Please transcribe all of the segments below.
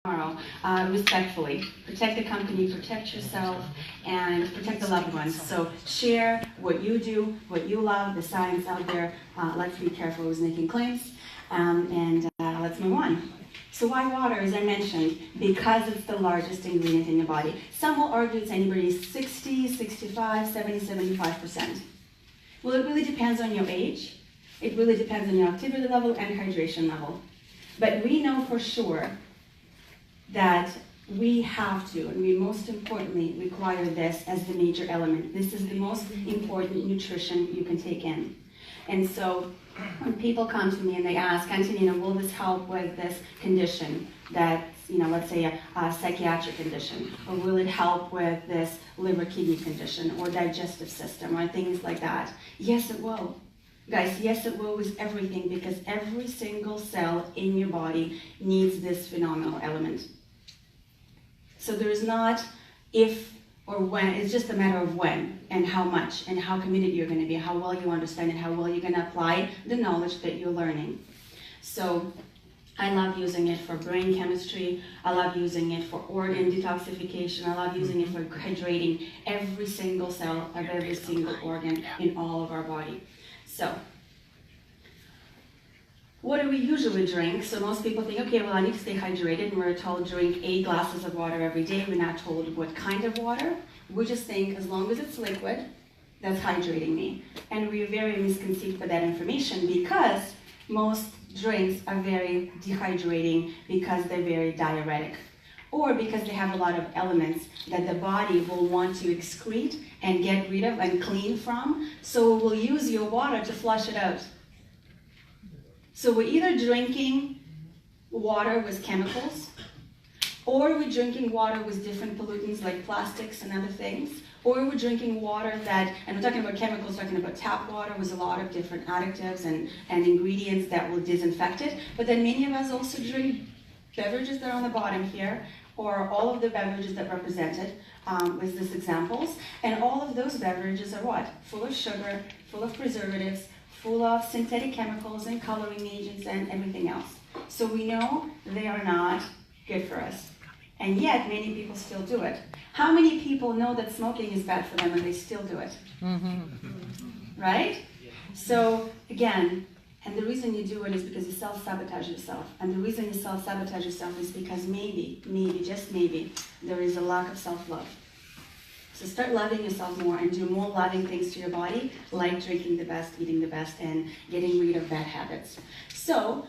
tomorrow, respectfully. Protect the company, protect yourself, and protect the loved ones. So share what you do, what you love, the science out there. Let's be careful who's making claims, and let's move on. So why water, as I mentioned? Because it's the largest ingredient in your body. Some will argue it's anybody's 60, 65, 70, 75%. Well, it really depends on your age. It really depends on your activity level and hydration level. But we know for sure that we have to, and we most importantly require this as the major element. This is the most important nutrition you can take in. And so when people come to me and they ask, Antonina, will this help with this condition that's, let's say a psychiatric condition, or will it help with this liver kidney condition or digestive system or things like that? Yes, it will. Guys, yes, it will with everything, because every single cell in your body needs this phenomenal element. So there's not if or when, it's just a matter of when and how much and how committed you're going to be, how well you understand it, how well you're going to apply the knowledge that you're learning. So I love using it for brain chemistry, I love using it for organ detoxification, I love using it for hydrating every single cell of every single organ in all of our body. So what do we usually drink? So most people think, okay, well, I need to stay hydrated, and we're told drink 8 glasses of water every day. We're not told what kind of water. We just think as long as it's liquid, that's hydrating me. And we're very misconceived by that information, because most drinks are very dehydrating because they're very diuretic, or because they have a lot of elements that the body will want to excrete and get rid of and clean from, so it will use your water to flush it out. So we're either drinking water with chemicals, or we're drinking water with different pollutants like plastics and other things, or we're drinking water that, and we're talking about chemicals, talking about tap water with a lot of different additives and ingredients that will disinfect it. But then many of us also drink beverages that are on the bottom here, or all of the beverages that represented with these examples. And all of those beverages are what? Full of sugar, full of preservatives, full of synthetic chemicals and coloring agents and everything else. So we know they are not good for us. And yet many people still do it. How many people know that smoking is bad for them and they still do it? Right? So again, and the reason you do it is because you self-sabotage yourself. And the reason you self-sabotage yourself is because maybe, just maybe, there is a lack of self-love. So start loving yourself more and do more loving things to your body, like drinking the best, eating the best, and getting rid of bad habits. So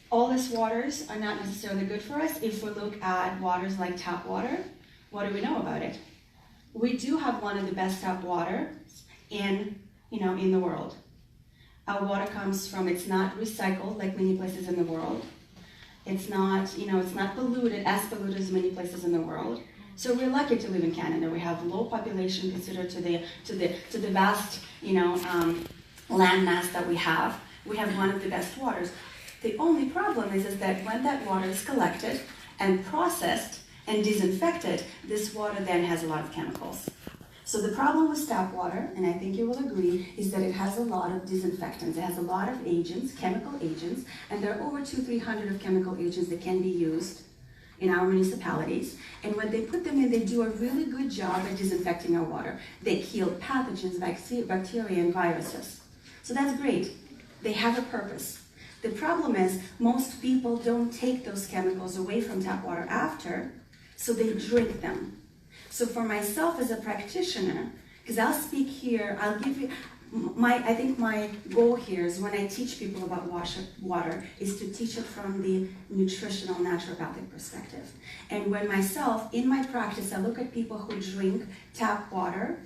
all these waters are not necessarily good for us. If we look at waters like tap water, what do we know about it? We do have one of the best tap waters in the world. Our water comes from, it's not recycled like many places in the world. It's not, it's not polluted as many places in the world. So we're lucky to live in Canada. We have low population considered to the vast, land mass that we have. We have one of the best waters. The only problem is that when that water is collected and processed and disinfected, this water then has a lot of chemicals. So the problem with tap water, and I think you will agree, is that it has a lot of disinfectants. It has a lot of agents, chemical agents, and there are over 200-300 of chemical agents that can be used in our municipalities. And when they put them in, they do a really good job at disinfecting our water. They kill pathogens, bacteria, and viruses. So that's great. They have a purpose. The problem is most people don't take those chemicals away from tap water after, so they drink them. So for myself as a practitioner, because I'll speak here, I'll give you, I think my goal here is when I teach people about water is to teach it from the nutritional naturopathic perspective. And when myself, in my practice, I look at people who drink tap water,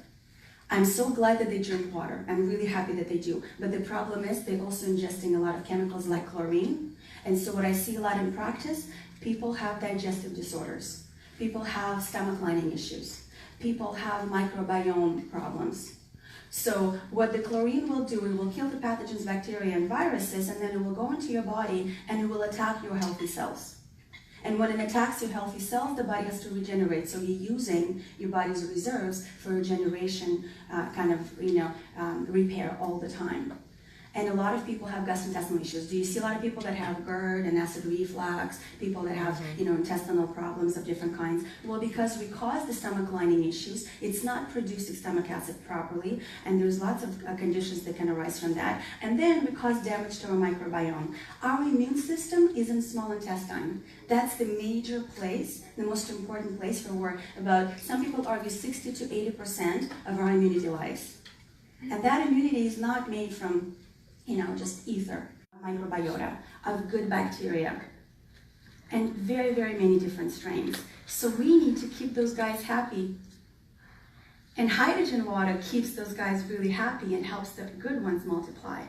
I'm so glad that they drink water. I'm really happy that they do. But the problem is they're also ingesting a lot of chemicals like chlorine. And so what I see a lot in practice, people have digestive disorders. People have stomach lining issues. People have microbiome problems. So what the chlorine will do, it will kill the pathogens, bacteria, and viruses, and then it will go into your body and it will attack your healthy cells. And when it attacks your healthy cells, the body has to regenerate. So you're using your body's reserves for regeneration, repair all the time. And a lot of people have gastrointestinal issues. Do you see a lot of people that have GERD and acid reflux, people that have, intestinal problems of different kinds? Well, because we cause the stomach lining issues, it's not producing stomach acid properly, and there's lots of conditions that can arise from that. And then we cause damage to our microbiome. Our immune system is in the small intestine. That's the major place, the most important place for where some people argue 60 to 80% of our immunity lies. And that immunity is not made from, just ether, microbiota, of good bacteria, and very, very many different strains. So we need to keep those guys happy. And hydrogen water keeps those guys really happy and helps the good ones multiply.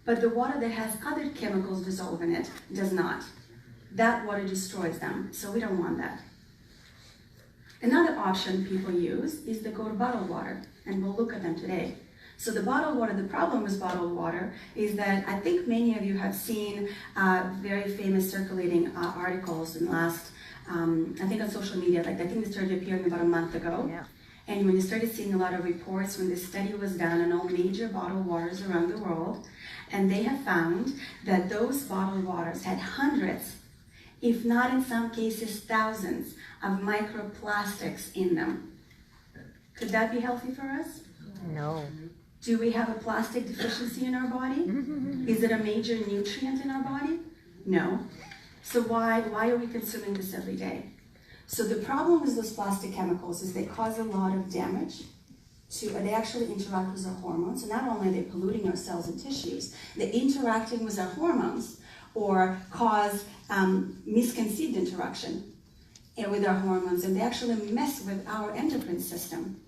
But the water that has other chemicals dissolved in it does not. That water destroys them, so we don't want that. Another option people use is the bottled water, and we'll look at them today. So the bottled water, the problem with bottled water is that I think many of you have seen very famous circulating articles in the last, I think on social media, I think they started appearing about a month ago. Yeah. And when you started seeing a lot of reports when this study was done on all major bottled waters around the world, and they have found that those bottled waters had hundreds, if not in some cases thousands, of microplastics in them. Could that be healthy for us? No. Do we have a plastic deficiency in our body? Is it a major nutrient in our body? No. So why are we consuming this every day? So the problem with those plastic chemicals is they cause a lot of damage. They actually interact with our hormones. So not only are they polluting our cells and tissues, they're interacting with our hormones or cause misconceived interaction with our hormones, and they actually mess with our endocrine system.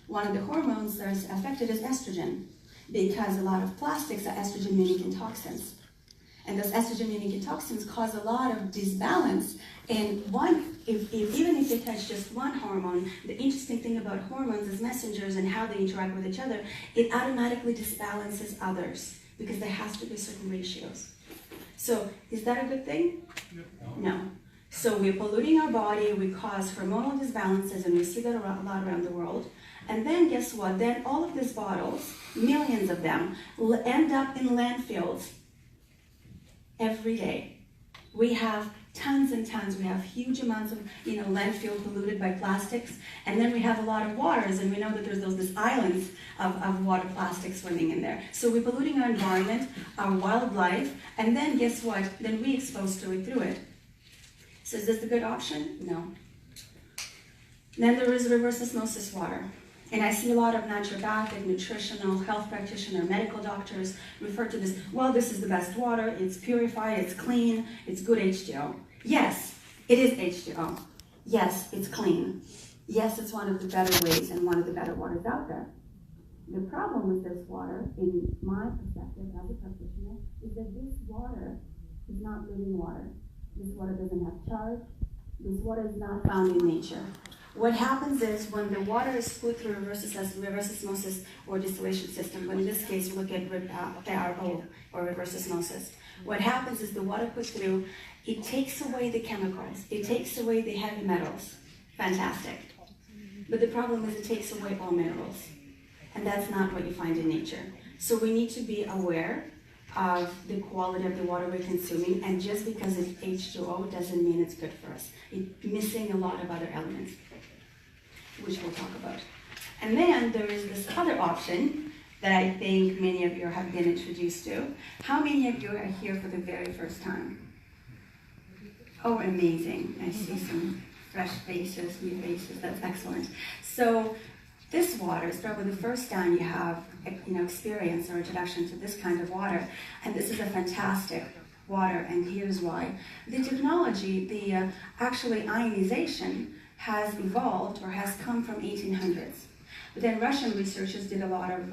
One of the hormones that is affected is estrogen, because a lot of plastics are estrogen-mimicking toxins. And those estrogen-mimicking toxins cause a lot of disbalance. And even if they touch just one hormone, the interesting thing about hormones as messengers and how they interact with each other, it automatically disbalances others, because there has to be certain ratios. So is that a good thing? No. So we're polluting our body, we cause hormonal disbalances, and we see that a lot around the world. And then guess what? Then all of these bottles, millions of them, will end up in landfills every day. We have tons and tons. We have huge amounts of landfill polluted by plastics, and then we have a lot of waters, and we know that there's these islands of water plastic swimming in there. So we're polluting our environment, our wildlife, and then guess what? Then we exposed to it through it. So is this a good option? No. Then there is reverse osmosis water. And I see a lot of naturopathic, nutritional, health practitioner, medical doctors refer to this, well, this is the best water, it's purified, it's clean, it's good H2O. Yes, it is H2O. Yes, it's clean. Yes, it's one of the better ways and one of the better waters out there. The problem with this water, in my perspective as a practitioner, is that this water is not living water. This water doesn't have charge. This water is not found in nature. What happens is when the water is put through reverse osmosis or distillation system, but in this case we look at RO or reverse osmosis, what happens is the water put through, it takes away the chemicals, it takes away the heavy metals. Fantastic. But the problem is it takes away all minerals. And that's not what you find in nature. So we need to be aware of the quality of the water we're consuming, and just because it's H2O doesn't mean it's good for us. It's missing a lot of other elements, which we'll talk about. And then there is this other option that I think many of you have been introduced to. How many of you are here for the very first time? Oh, amazing. I see some fresh faces, new faces. That's excellent. So this water is probably the first time you have experience or introduction to this kind of water, and this is a fantastic water, and here's why. The technology, the actually ionization, has evolved or has come from 1800s. But then Russian researchers did a lot of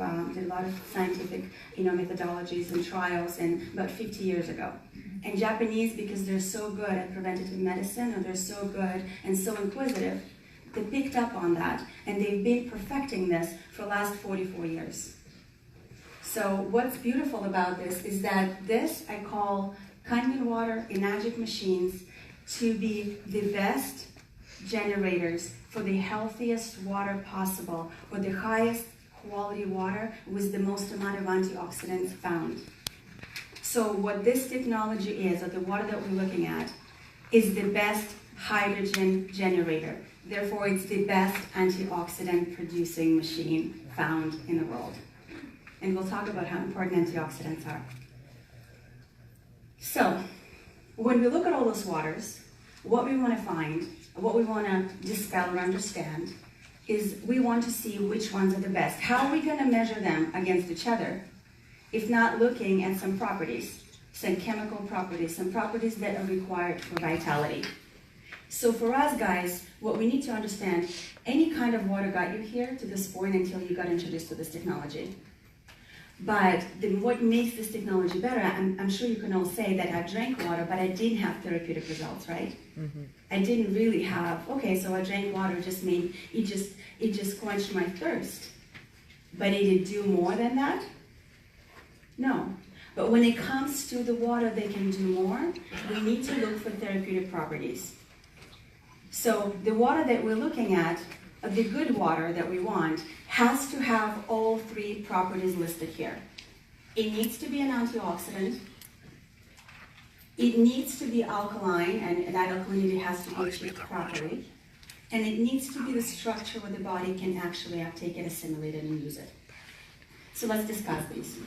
scientific methodologies and trials about 50 years ago. And Japanese, because they're so good at preventative medicine, or they're so good and so inquisitive, they picked up on that, and they've been perfecting this for the last 44 years. So what's beautiful about this is that this I call Kangen Water in magic machines to be the best generators for the healthiest water possible, or the highest quality water with the most amount of antioxidants found. So what this technology is, or the water that we're looking at, is the best hydrogen generator. Therefore, it's the best antioxidant producing machine found in the world. And we'll talk about how important antioxidants are. So, when we look at all those waters, what we want to find, what we want to dispel or understand, is we want to see which ones are the best. How are we going to measure them against each other if not looking at some properties, some chemical properties, some properties that are required for vitality? So for us guys, what we need to understand, any kind of water got you here to this point until you got introduced to this technology. But what makes this technology better, I'm sure you can all say that I drank water, but I didn't have therapeutic results, right? Mm-hmm. I didn't really have, okay, so I drank water, it just quenched my thirst. But did it do more than that? No. But when it comes to the water that can do more, we need to look for therapeutic properties. So the water that we're looking at, the good water that we want, has to have all three properties listed here. It needs to be an antioxidant. It needs to be alkaline, and that alkalinity has to be achieved properly. And it needs to be the structure where the body can actually uptake it, assimilate it, and use it. So let's discuss these.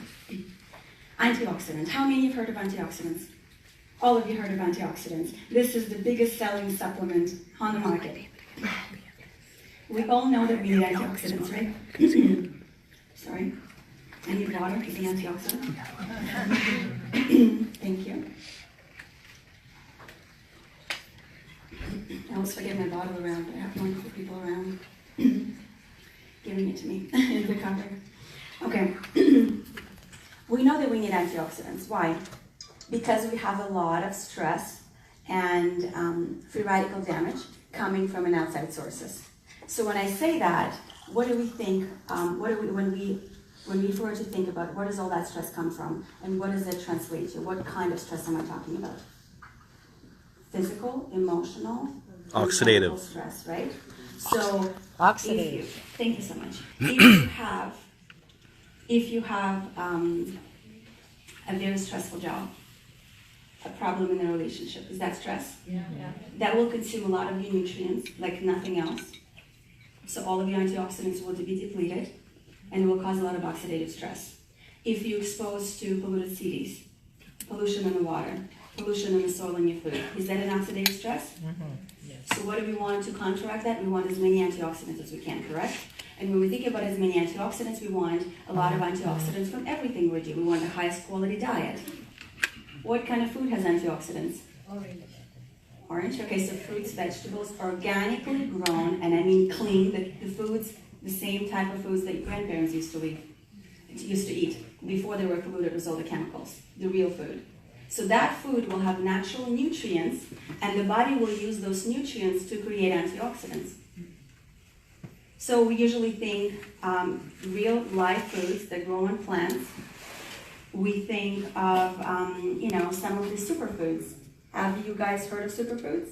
Antioxidants. How many have heard of antioxidants? All of you heard of antioxidants. This is the biggest selling supplement on the market. We all know that we need antioxidants, right? Sorry. I need water. Is an antioxidant? Thank you. I always forget my bottle around, but I have wonderful people around giving it to me in the cover. Okay. We know that we need antioxidants. Why? Because we have a lot of stress and free radical damage coming from an outside sources. So when I say that, what do we think? When we refer to think about where does all that stress come from, and what does it translate to? What kind of stress am I talking about? Physical, emotional, oxidative stress, right? So oxidative. Thank you so much. If you have a very stressful job, a problem in a relationship, is that stress? Yeah. That will consume a lot of your nutrients like nothing else. So all of your antioxidants will be depleted, and it will cause a lot of oxidative stress. If you're exposed to polluted cities, pollution in the water, pollution in the soil and your food, is that an oxidative stress? Mm-hmm. Yes. So what do we want to counteract that? We want as many antioxidants as we can, correct? And when we think about as many antioxidants, we want a lot of antioxidants from everything we do. We want the highest quality diet. What kind of food has antioxidants? Orange. Okay, so fruits, vegetables, organically grown, and I mean clean, the foods, the same type of foods that your grandparents used to eat before they were polluted with all the chemicals, the real food. So that food will have natural nutrients, and the body will use those nutrients to create antioxidants. So we usually think real live foods that grow on plants. We think of, some of the superfoods. Have you guys heard of superfoods?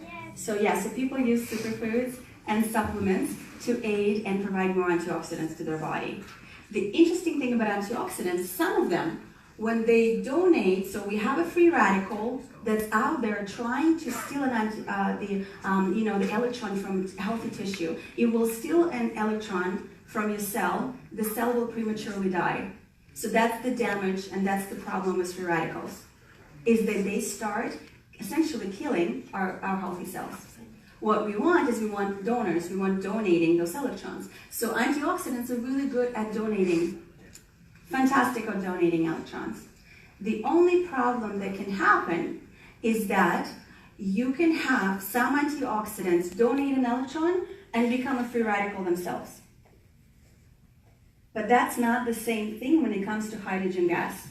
Yes. So people use superfoods and supplements to aid and provide more antioxidants to their body. The interesting thing about antioxidants, some of them, when they donate, so we have a free radical that's out there trying to steal the electron from healthy tissue. It will steal an electron from your cell. The cell will prematurely die. So that's the damage, and that's the problem with free radicals, is that they start essentially killing our healthy cells. What we want is we want donors. We want donating those electrons. So antioxidants are really good at donating. Fantastic at donating electrons. The only problem that can happen is that you can have some antioxidants donate an electron and become a free radical themselves. But that's not the same thing when it comes to hydrogen gas.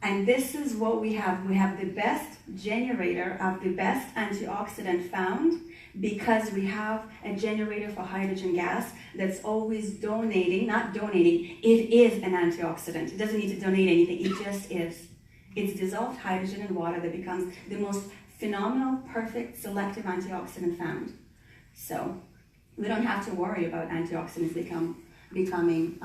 And this is what we have. We have the best generator of the best antioxidant found because we have a generator for hydrogen gas that's always donating, not donating, it is an antioxidant. It doesn't need to donate anything, it just is. It's dissolved hydrogen in water that becomes the most phenomenal, perfect, selective antioxidant found. So we don't have to worry about antioxidants. They come becoming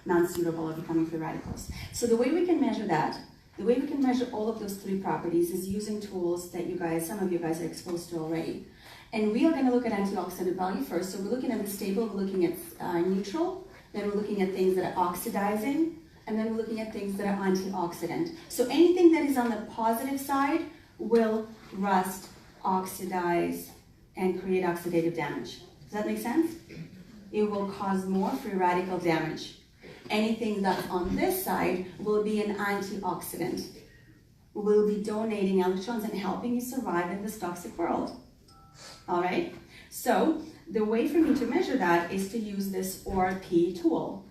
non-suitable or becoming free radicals. So the way we can measure that, the way we can measure all of those three properties is using tools that some of you guys are exposed to already. And we are going to look at antioxidant value first. So we're looking at this table, we're looking at neutral, then we're looking at things that are oxidizing, and then we're looking at things that are antioxidant. So anything that is on the positive side will rust, oxidize, and create oxidative damage. Does that make sense? It will cause more free radical damage. Anything that's on this side will be an antioxidant. Will be donating electrons and helping you survive in this toxic world. All right? So the way for me to measure that is to use this ORP tool.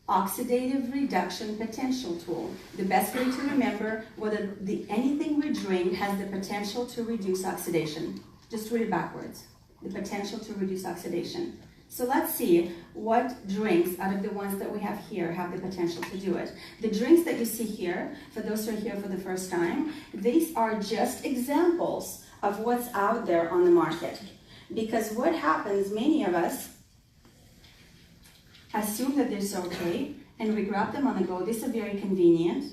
Oxidative reduction potential tool. The best way to remember whether anything we drink has the potential to reduce oxidation. Just read it backwards. The potential to reduce oxidation. So let's see what drinks out of the ones that we have here have the potential to do it. The drinks that you see here, for those who are here for the first time, these are just examples of what's out there on the market. Because what happens, many of us assume that they're so okay, and we grab them on the go. These are very convenient,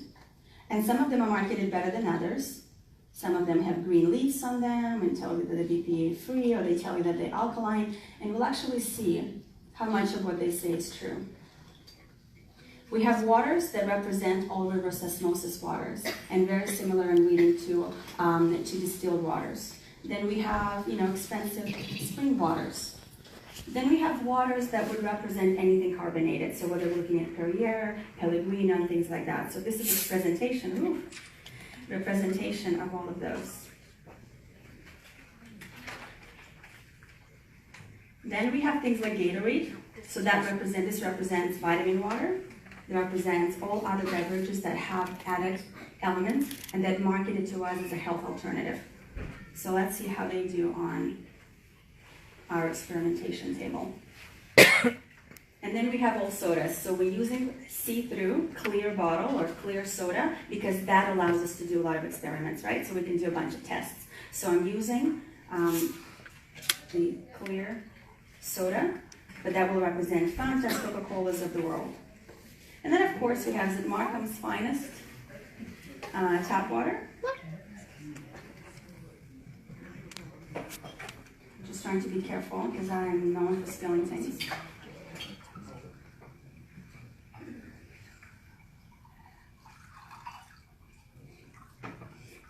and some of them are marketed better than others. Some of them have green leaves on them and tell you that they're BPA free, or they tell you that they're alkaline, and we'll actually see how much of what they say is true. We have waters that represent all reverse osmosis waters, and very similar in reading to distilled waters. Then we have, expensive spring waters. Then we have waters that would represent anything carbonated. So whether we're looking at Perrier, Pellegrino, and things like that. So this is a representation of all of those. Then we have things like Gatorade. So this represents vitamin water. It represents all other beverages that have added elements and that marketed to us as a health alternative. So let's see how they do on our experimentation table. And then we have all sodas. So we're using see-through clear bottle or clear soda because that allows us to do a lot of experiments, right? So we can do a bunch of tests. So I'm using the clear soda, but that will represent Fanta, Coca-Colas of the world. And then of course we have Markham's Finest tap water. Just trying to be careful because I'm known for spilling things.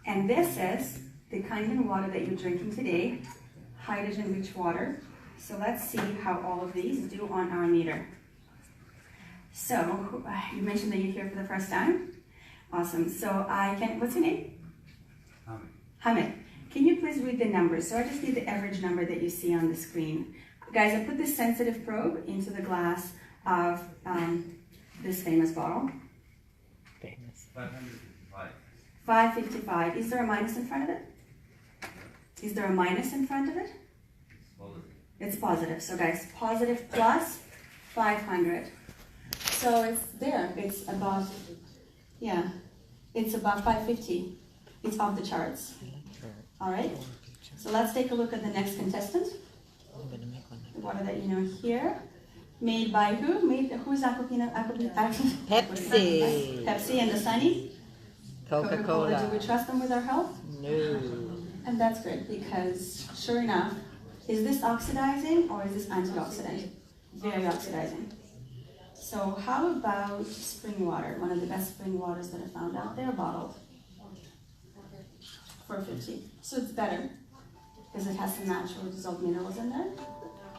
And this is the Kangen water that you're drinking today, hydrogen-rich water. So let's see how all of these do on our meter. So, you mentioned that you're here for the first time. Awesome. So what's your name? Hamid. Can you please read the numbers? So I just need the average number that you see on the screen. Guys, I put this sensitive probe into the glass of this famous bottle. Famous. 555. 555. Is there a minus in front of it? Is there a minus in front of it? Positive. It's positive. So guys, positive plus 500. So it's there. It's above, it's above 550. It's off the charts. All right. So let's take a look at the next contestant. The water that you know here. Made by who? Who's Aquafina? Pepsi. Pepsi and Dasani? Coca-Cola. Do we trust them with our health? No. And that's good because, sure enough, is this oxidizing or is this antioxidant? Very oxidizing. So how about spring water? One of the best spring waters that I found out there, bottled. $4.50. So it's better because it has some naturally dissolved minerals in there,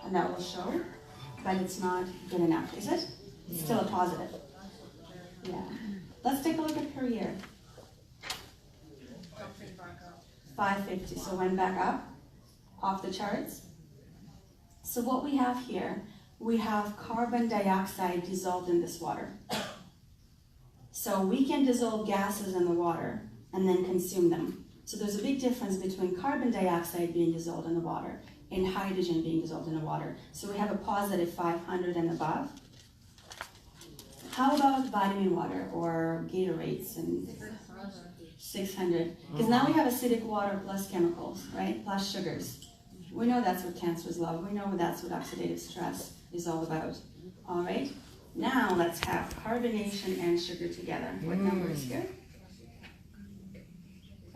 and that will show. But it's not good enough, is it? It's still a positive. Yeah. Let's take a look at Perrier. 550. So went back up, off the charts. So what we have here, we have carbon dioxide dissolved in this water. So we can dissolve gases in the water and then consume them. So there's a big difference between carbon dioxide being dissolved in the water and hydrogen being dissolved in the water. So we have a positive 500 and above. How about vitamin water or Gatorades and 600? Because now we have acidic water plus chemicals, right? Plus sugars. We know that's what cancers love. We know that's what oxidative stress is all about. All right, now let's have carbonation and sugar together. What number is here?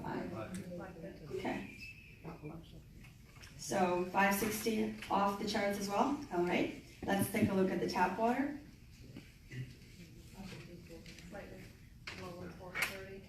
5. Okay. So 560 off the charts as well. All right, let's take a look at the tap water. Slightly lower, 430.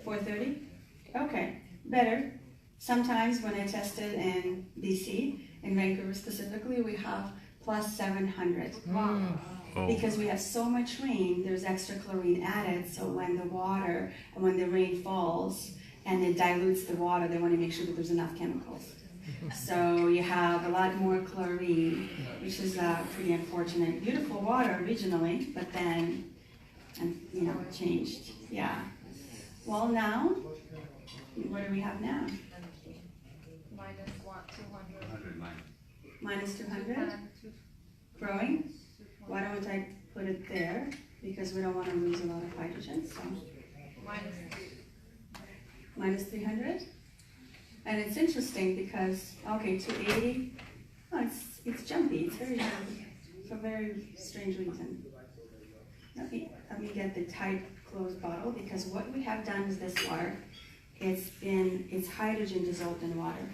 430? Okay, better. Sometimes when I tested in BC, in Vancouver specifically, we have plus 700. Mm. Oh. Because we have so much rain, there's extra chlorine added, so when the water, and when the rain falls and it dilutes the water, they want to make sure that there's enough chemicals. So you have a lot more chlorine, which is pretty unfortunate. Beautiful water originally, but then, changed. Yeah. Well, now, what do we have now? Minus what, 200? 100 minus. Minus 200? Growing? Why don't I put it there? Because we don't want to lose a lot of hydrogen, so. Minus 3. Minus 300? And it's interesting because, okay, 280, oh, it's jumpy, it's very jumpy, for a very strange reason. Let me get the tight closed bottle, because what we have done is this water, it's hydrogen dissolved in water.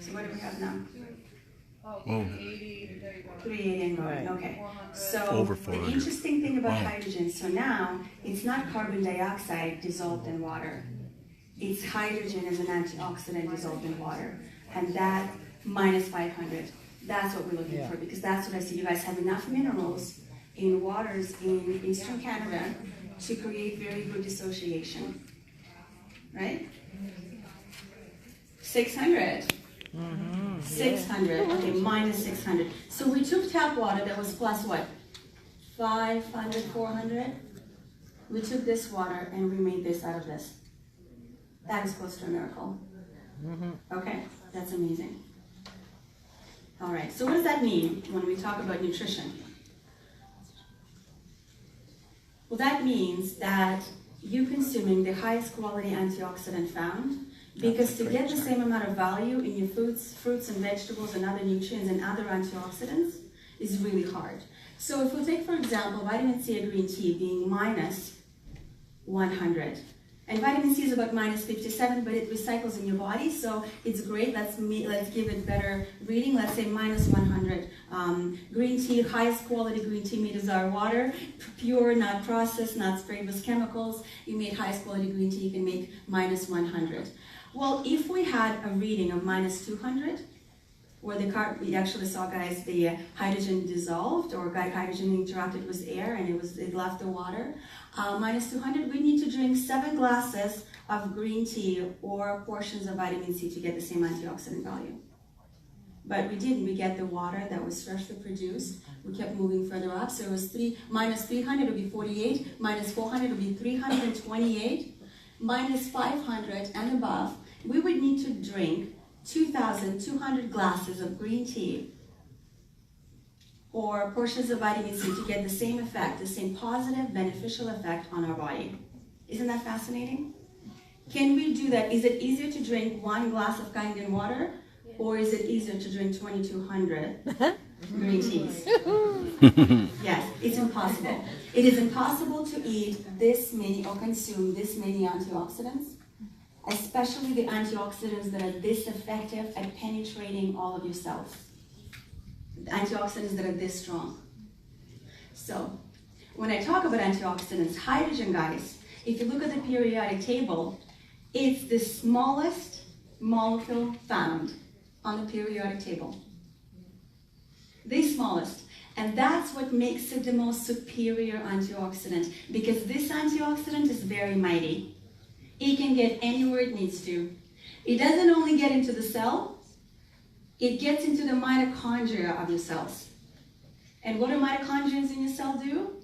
So what do we have now? Oh, Whoa. 380, there you go. 380 and going, Right. okay. 400. So Over the 400. interesting thing about Wow. hydrogen, so now it's not carbon dioxide dissolved in water. It's hydrogen as an antioxidant dissolved in water. And that minus 500, that's what we're looking for, because that's what I see. You guys have enough minerals in waters in Eastern Canada to create very good dissociation. Right? 600. 600, okay, minus 600. So we took tap water that was plus what? 500, 400? We took this water and we made this out of this. That is close to a miracle. Okay, that's amazing. All right, so what does that mean when we talk about nutrition? Well, that means that you're consuming the highest quality antioxidant found, because to get the same amount of value in your fruits and vegetables and other nutrients and other antioxidants is really hard. So if we take, for example, vitamin C or green tea being minus 100, and vitamin C is about minus 57, but it recycles in your body, so it's great. Let's give it better reading. Let's say minus 100. Green tea, highest quality green tea made as our water, pure, not processed, not sprayed with chemicals. You made highest quality green tea, you can make minus 100. Well, if we had a reading of minus 200, where we actually saw, guys, the hydrogen dissolved, or hydrogen interacted with air and it left the water, minus 200, we need to drink 7 glasses of green tea or portions of vitamin C to get the same antioxidant value. But we didn't. We get the water that was freshly produced. We kept moving further up. So it was minus 300 would be 48, minus 400 would be 328, minus 500 and above, we would need to drink 2,200 glasses of green tea or portions of vitamin C to get the same effect, the same positive, beneficial effect on our body. Isn't that fascinating? Can we do that? Is it easier to drink 1 glass of Kangen water, or is it easier to drink 2,200 green teas? Yes, it's impossible. It is impossible to eat this many or consume this many antioxidants, especially the antioxidants that are this effective at penetrating all of your cells. The antioxidants that are this strong. So, when I talk about antioxidants, hydrogen, guys, if you look at the periodic table, it's the smallest molecule found on the periodic table. The smallest. And that's what makes it the most superior antioxidant, because this antioxidant is very mighty. It can get anywhere it needs to. It doesn't only get into the cell, it gets into the mitochondria of your cells. And what do mitochondria in your cell do?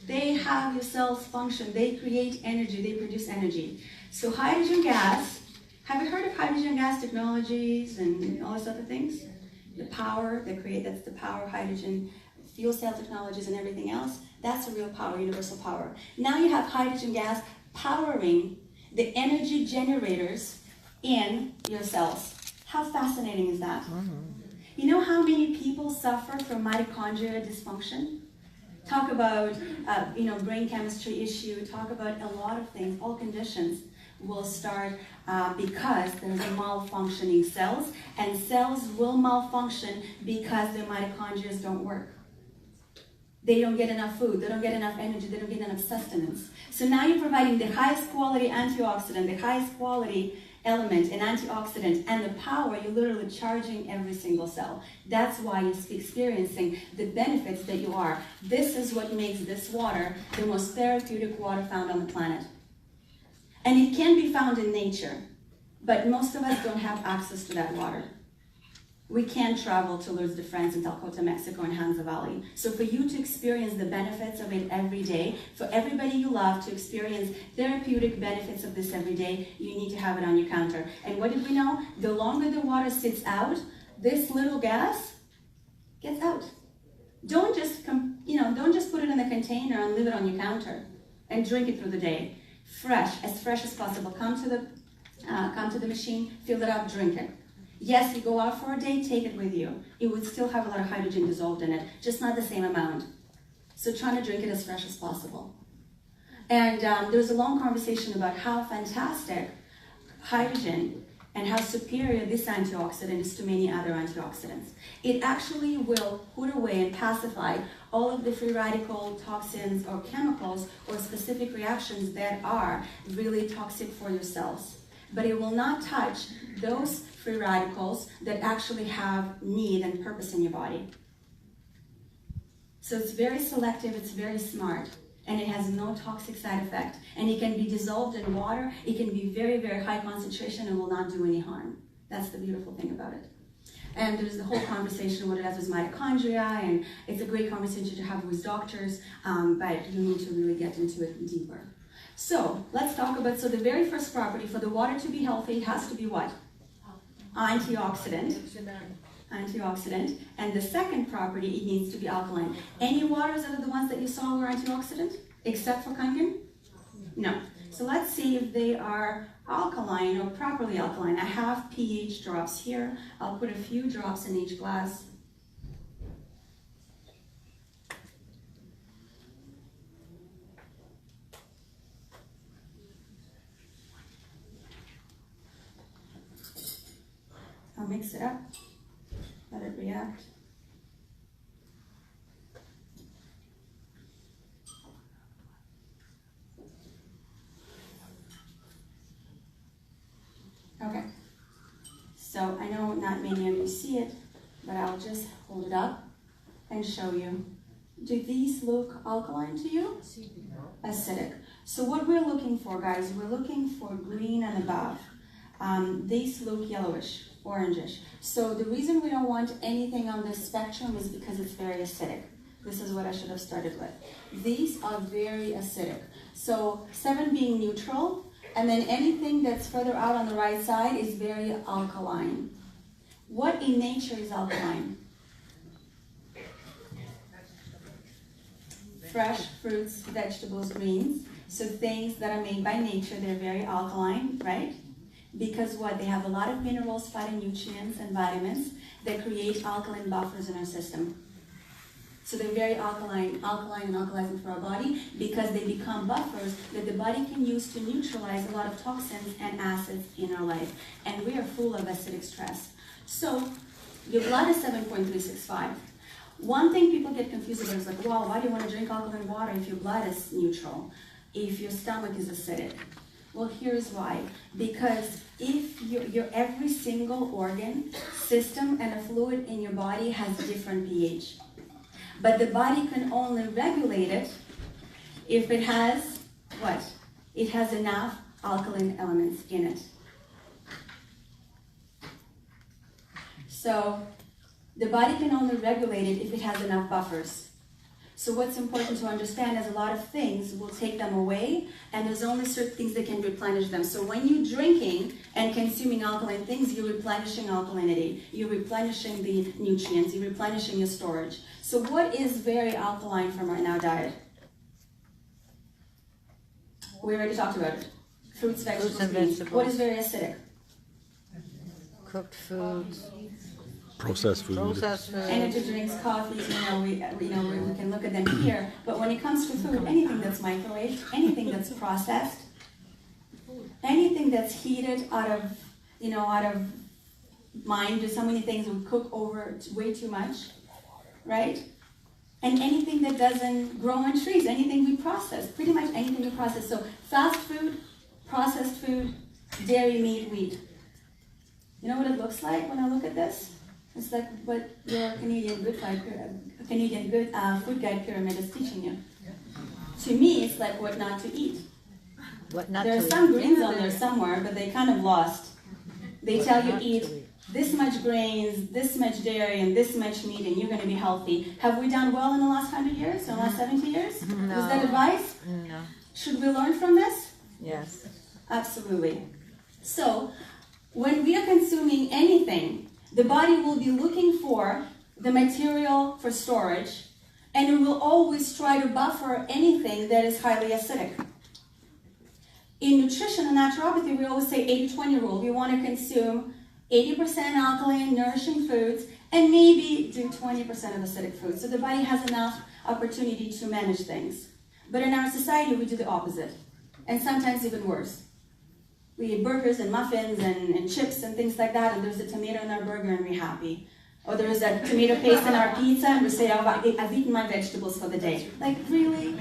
They have your cells function. They create energy. They produce energy. So hydrogen gas, have you heard of hydrogen gas technologies and all those other things? The power, that's the power, hydrogen, fuel cell technologies and everything else. That's a real power, universal power. Now you have hydrogen gas powering the energy generators in your cells. How fascinating is that? You know how many people suffer from mitochondrial dysfunction? Talk about, brain chemistry issue, talk about a lot of things, all conditions will start because there's a malfunctioning cells, and cells will malfunction because their mitochondria don't work. They don't get enough food, they don't get enough energy, they don't get enough sustenance. So now you're providing the highest quality antioxidant, the highest quality element, an antioxidant, and the power, you're literally charging every single cell. That's why you're experiencing the benefits that you are. This is what makes this water the most therapeutic water found on the planet. And it can be found in nature, but most of us don't have access to that water. We can't travel to Lourdes de France in Talcota, Mexico, and Hansa Valley. So for you to experience the benefits of it every day, for everybody you love to experience therapeutic benefits of this every day, you need to have it on your counter. And what did we know? The longer the water sits out, this little gas gets out. Don't just put it in a container and leave it on your counter and drink it through the day. Fresh as possible. Come to the machine, fill it up, drink it. Yes, you go out for a day, take it with you. It would still have a lot of hydrogen dissolved in it, just not the same amount. So try to drink it as fresh as possible. And there was a long conversation about how fantastic hydrogen and how superior this antioxidant is to many other antioxidants. It actually will put away and pacify all of the free radical toxins or chemicals or specific reactions that are really toxic for your cells. But it will not touch those free radicals that actually have need and purpose in your body. So it's very selective, it's very smart, and it has no toxic side effect. And it can be dissolved in water, it can be very, very high concentration and will not do any harm. That's the beautiful thing about it. And there's the whole conversation what it has with mitochondria, and it's a great conversation to have with doctors, but you need to really get into it deeper. So let's talk about, the very first property for the water to be healthy, it has to be what? Antioxidant. And the second property, it needs to be alkaline. Any waters other than the ones that you saw were antioxidant, except for Kangen? No. So let's see if they are alkaline or properly alkaline. I have pH drops here. I'll put a few drops in each glass. I'll mix it up, let it react. Okay, so I know not many of you see it, but I'll just hold it up and show you. Do these look alkaline to you? Acidic. So what we're looking for, guys, we're looking for green and above. These look yellowish, orangish. So the reason we don't want anything on this spectrum is because it's very acidic. This is what I should have started with. These are very acidic. So 7 being neutral, and then anything that's further out on the right side is very alkaline. What in nature is alkaline? Fresh fruits, vegetables, greens. So things that are made by nature, they're very alkaline, right? Because what? They have a lot of minerals, phytonutrients, and vitamins that create alkaline buffers in our system. So they're very alkaline and alkalizing for our body because they become buffers that the body can use to neutralize a lot of toxins and acids in our life. And we are full of acidic stress. So your blood is 7.365. One thing people get confused about is like, wow, why do you want to drink alkaline water if your blood is neutral, if your stomach is acidic? Well, here's why. Because if your every single organ, system, and a fluid in your body has different pH. But the body can only regulate it if it has what? It has enough alkaline elements in it. So the body can only regulate it if it has enough buffers. So what's important to understand is a lot of things will take them away, and there's only certain things that can replenish them. So when you're drinking and consuming alkaline things, you're replenishing alkalinity. You're replenishing the nutrients. You're replenishing your storage. So what is very alkaline from our now diet? We already talked about it. Fruits, vegetables, and greens. vegetables. What is very acidic? Cooked foods. Processed food. Processed food. Energy drinks, coffees, we can look at them here. But when it comes to food, anything that's microwaved, anything that's processed, anything that's heated out of mind, do so many things, we cook over way too much, right? And anything that doesn't grow on trees, anything we process, pretty much anything we process. So fast food, processed food, dairy, meat, wheat. You know what it looks like when I look at this? It's like what your Canadian food guide pyramid is teaching you. To me, it's like what not to eat. What not There are to some eat. greens Yeah, on there there- somewhere, but they kind of lost. They tell you not to eat eat. this much grains, this much dairy, and this much meat, and you're going to be healthy. Have we done well in the last 100 years, or the last 70 years? No. Was that advice? No. Should we learn from this? Yes. Absolutely. So, when we are consuming anything, the body will be looking for the material for storage, and it will always try to buffer anything that is highly acidic. In nutrition and naturopathy, we always say 80-20 rule. We want to consume 80% alkaline, nourishing foods, and maybe do 20% of acidic foods. So the body has enough opportunity to manage things. But in our society, we do the opposite, and sometimes even worse. We eat burgers and muffins and chips and things like that, and there's a tomato in our burger and we're happy. Or there's a tomato paste in our pizza and we say, oh, I've eaten my vegetables for the day. Like, really?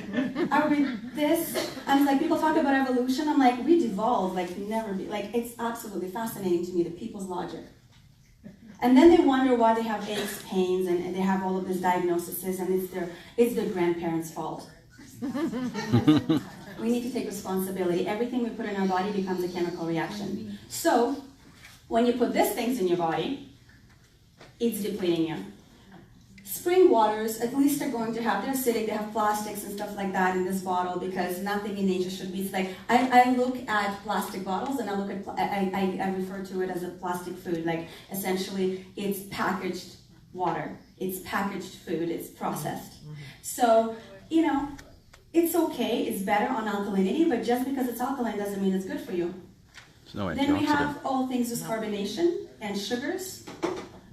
Are we this? I'm like, people talk about evolution. I'm like, we devolved like never be. Like, it's absolutely fascinating to me, the people's logic. And then they wonder why they have aches, pains, and they have all of these diagnoses, and it's their grandparents' fault. We need to take responsibility. Everything we put in our body becomes a chemical reaction. So, when you put these things in your body, it's depleting you. Spring waters, at least they're going to have, they're acidic, they have plastics and stuff like that in this bottle because nothing in nature should be, it's like, I look at plastic bottles and I refer to it as a plastic food, like essentially it's packaged water, it's packaged food, it's processed. So, it's okay, it's better on alkalinity, but just because it's alkaline doesn't mean it's good for you. There's no Then we antioxidant. have all things with carbonation and sugars,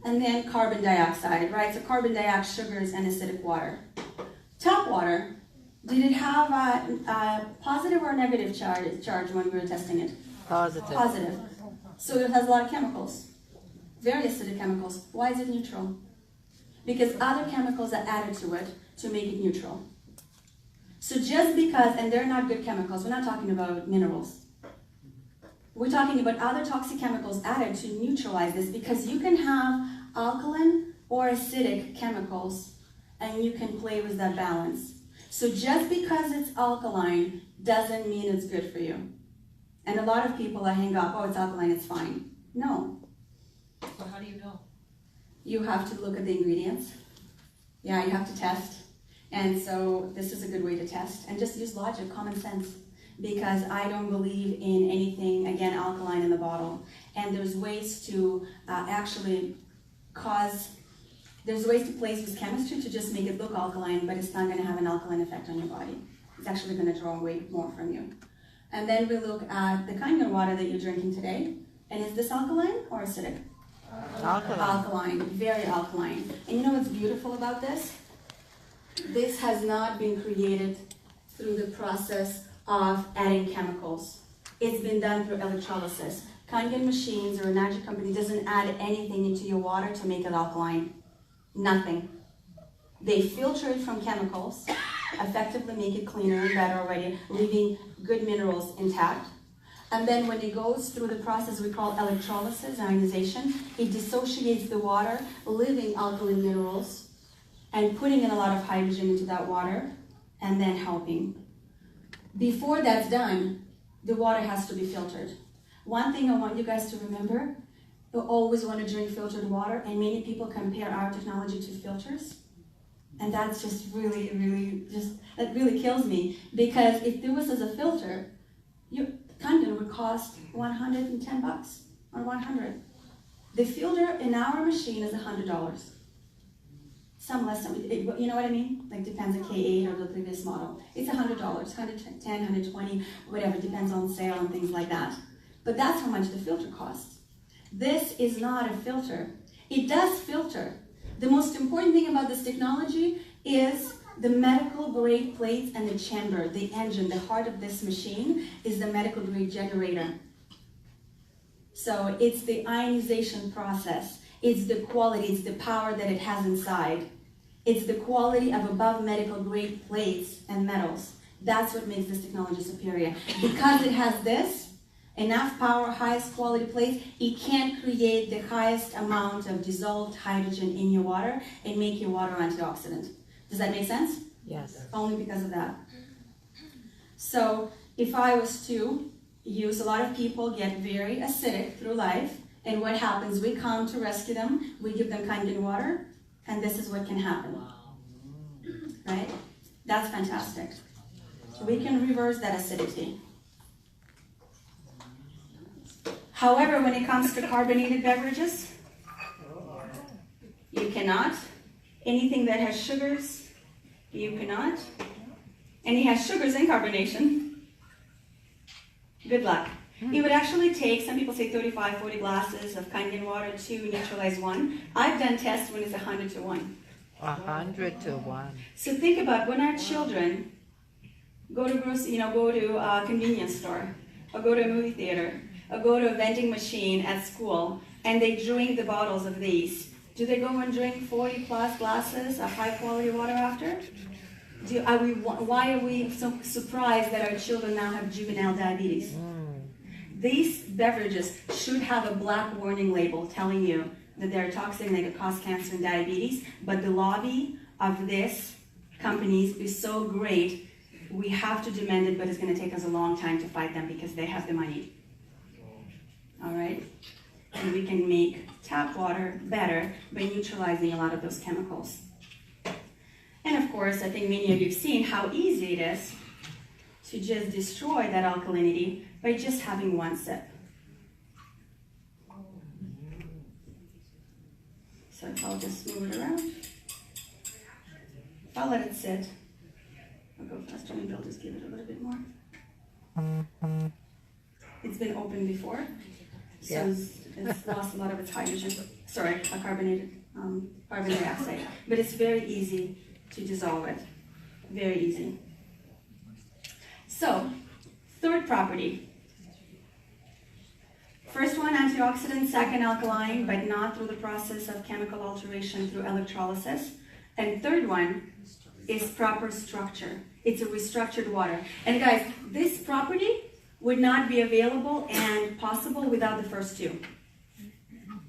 and then carbon dioxide, right? So carbon dioxide, sugars, and acidic water. Tap water, did it have a positive or negative charge when we were testing it? Positive. Positive. So it has a lot of chemicals, very acidic chemicals. Why is it neutral? Because other chemicals are added to it to make it neutral. So just because, and they're not good chemicals, we're not talking about minerals. We're talking about other toxic chemicals added to neutralize this, because you can have alkaline or acidic chemicals and you can play with that balance. So just because it's alkaline doesn't mean it's good for you. And a lot of people hang up, oh, it's alkaline, it's fine. No. So how do you know? You have to look at the ingredients. Yeah, you have to test. And so this is a good way to test. And just use logic, common sense. Because I don't believe in anything, again, alkaline in the bottle. And there's ways to there's ways to place with chemistry to just make it look alkaline, but it's not going to have an alkaline effect on your body. It's actually going to draw away more from you. And then we look at the Kangen water that you're drinking today. And is this alkaline or acidic? Alkaline. Alkaline, very alkaline. And you know what's beautiful about this? This has not been created through the process of adding chemicals. It's been done through electrolysis. Kangen machines or an energy company doesn't add anything into your water to make it alkaline. Nothing. They filter it from chemicals, effectively make it cleaner and better already, leaving good minerals intact. And then when it goes through the process we call electrolysis, ionization, it dissociates the water, leaving alkaline minerals, and putting in a lot of hydrogen into that water, and then helping. Before that's done, the water has to be filtered. One thing I want you guys to remember, you always want to drink filtered water, and many people compare our technology to filters. And that's just really, that really kills me. Because if there was as a filter, Kangen would cost $110 or $100. The filter in our machine is $100. Some less, some, you know what I mean? Like depends on K8 or the previous model. It's $100, $110, $120, whatever, depends on sale and things like that. But that's how much the filter costs. This is not a filter. It does filter. The most important thing about this technology is the medical grade plates and the chamber, the engine, the heart of this machine is the medical grade generator. So it's the ionization process. It's the quality, it's the power that it has inside. It's the quality of above medical grade plates and metals. That's what makes this technology superior. Because it has this, enough power, highest quality plates, it can create the highest amount of dissolved hydrogen in your water and make your water antioxidant. Does that make sense? Yes. Only because of that. So if I was to use, a lot of people get very acidic through life, and what happens? We come to rescue them, we give them Kangen water, and this is what can happen. Right? That's fantastic. We can reverse that acidity. However, when it comes to carbonated beverages, you cannot. Anything that has sugars, you cannot. And it has sugars and carbonation. Good luck. It would actually take, some people say 35, 40 glasses of Kangen water to neutralize one. I've done tests when it's 100 to 1. 100 to 1. So think about when our children go to go to a convenience store, or go to a movie theater, or go to a vending machine at school, and they drink the bottles of these. Do they go and drink 40 plus glasses of high quality water after? Why are we so surprised that our children now have juvenile diabetes? These beverages should have a black warning label telling you that they're toxic and they could cause cancer and diabetes, but the lobby of these companies is so great, we have to demand it, but it's going to take us a long time to fight them because they have the money. All right? And we can make tap water better by neutralizing a lot of those chemicals. And of course, I think many of you have seen how easy it is to just destroy that alkalinity by just having one sip. So if I'll just move it around, if I'll let it sit, I'll go faster, maybe I'll just give it a little bit more. It's been opened before, so Yeah. it's lost a lot of its hydrogen, sorry, a carbonated carbon dioxide, but it's very easy to dissolve it, very easy. So, third property. First one, antioxidant, second, alkaline, but not through the process of chemical alteration through electrolysis. And third one is proper structure. It's a restructured water. And guys, this property would not be available and possible without the first two.